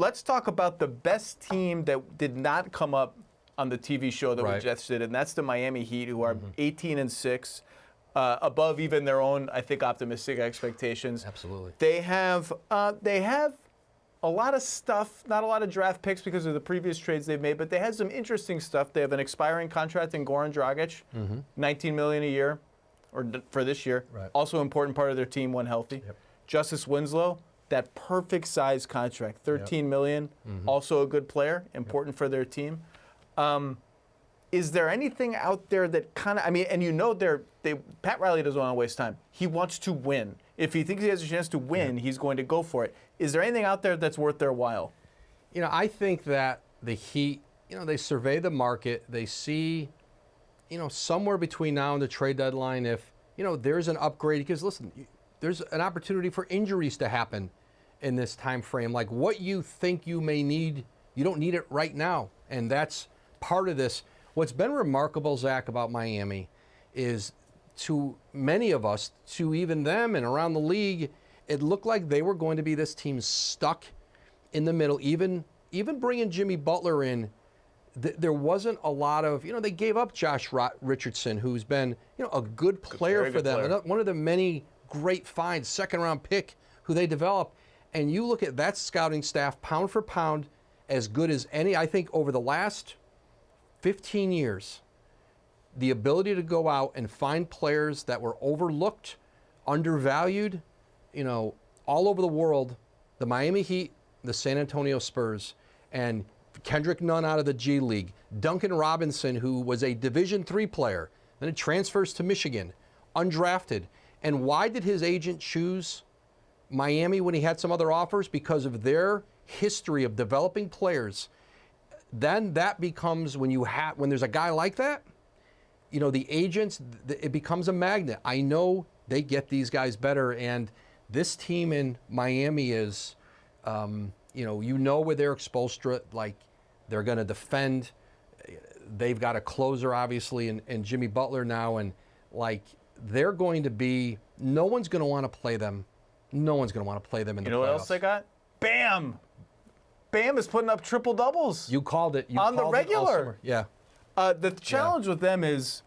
let's talk about the best team that did not come up on the TV show that we just did, and that's the Miami Heat, who are 18-6, above even their own, I think, optimistic expectations. Absolutely. They have a lot of stuff, not a lot of draft picks because of the previous trades they've made, but they had some interesting stuff. They have an expiring contract in Goran Dragic, $19 million a year, or for this year. Right. Also an important part of their team when healthy. Yep. Justice Winslow, that perfect size contract, $13 million, also a good player, important for their team. Is there anything out there that kind of, I mean, and you know Pat Riley doesn't want to waste time. He wants to win. If he thinks he has a chance to win, he's going to go for it. Is there anything out there that's worth their while? You know, I think that the Heat, you know, they survey the market. They see, you know, somewhere between now and the trade deadline, if, you know, there's an upgrade. Because, listen, there's an opportunity for injuries to happen in this time frame. Like what you think you may need, you don't need it right now. And that's part of this. What's been remarkable, Zach, about Miami is to many of us, to even them and around the league, it looked like they were going to be this team stuck in the middle. Even bringing Jimmy Butler in, there wasn't a lot of, you know, they gave up Josh Richardson, who's been, you know, a good player for them. One of the many great finds, second-round pick who they developed. And you look at that scouting staff, pound for pound, as good as any. I think over the last 15 years, the ability to go out and find players that were overlooked, undervalued, you know, all over the world, the Miami Heat, the San Antonio Spurs, and Kendrick Nunn out of the G League, Duncan Robinson, who was a Division III player, then it transfers to Michigan, undrafted. And why did his agent choose Miami when he had some other offers? Because of their history of developing players. Then that becomes, when there's a guy like that, you know, the agents, it becomes a magnet. I know they get these guys better, and this team in Miami is, you know with Eric Spoelstra, like, they're going to defend. They've got a closer, obviously, and Jimmy Butler now, and, like, they're going to be, no one's going to want to play them. No one's going to want to play them in the playoffs. You know what else they got? Bam! Bam is putting up triple doubles. You called it. On the regular. Yeah. The challenge with them is,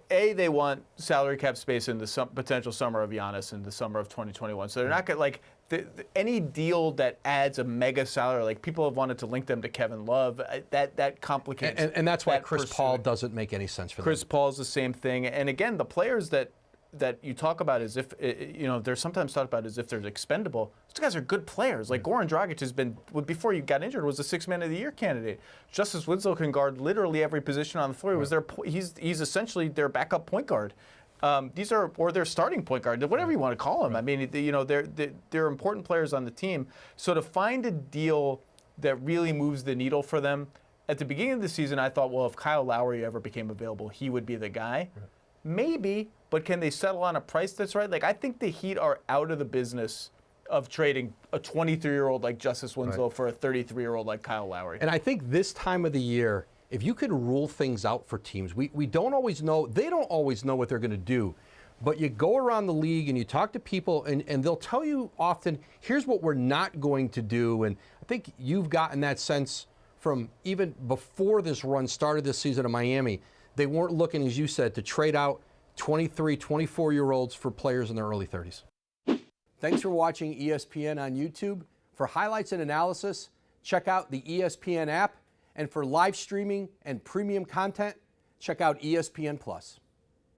they want salary cap space in the potential summer of Giannis in the summer of 2021. So they're not going to, like, any deal that adds a mega salary, like people have wanted to link them to Kevin Love, that complicates. And that's why Chris Paul doesn't make any sense for them. Chris Paul's the same thing. And again, the players that you talk about as if, you know, they're sometimes thought about as if they're expendable. Those guys are good players. Like Goran Dragic has been, before you got injured, was a Sixth Man of the Year candidate. Justice Winslow can guard literally every position on the floor. He's essentially their backup point guard. Or their starting point guard, whatever you want to call them. I mean, you know, they're important players on the team. So to find a deal that really moves the needle for them, at the beginning of the season, I thought, well, if Kyle Lowry ever became available, he would be the guy. Right. Maybe, but can they settle on a price that's right? Like, I think the Heat are out of the business of trading a 23-year-old like Justice Winslow for a 33-year-old like Kyle Lowry. And I think this time of the year, if you could rule things out for teams, we don't always know, they don't always know what they're going to do. But you go around the league and you talk to people, and they'll tell you often, here's what we're not going to do. And I think you've gotten that sense from even before this run started this season in Miami. They weren't looking, as you said, to trade out 23, 24-year-olds for players in their early 30s. Thanks for watching ESPN on YouTube. For highlights and analysis, check out the ESPN app. And for live streaming and premium content, check out ESPN+.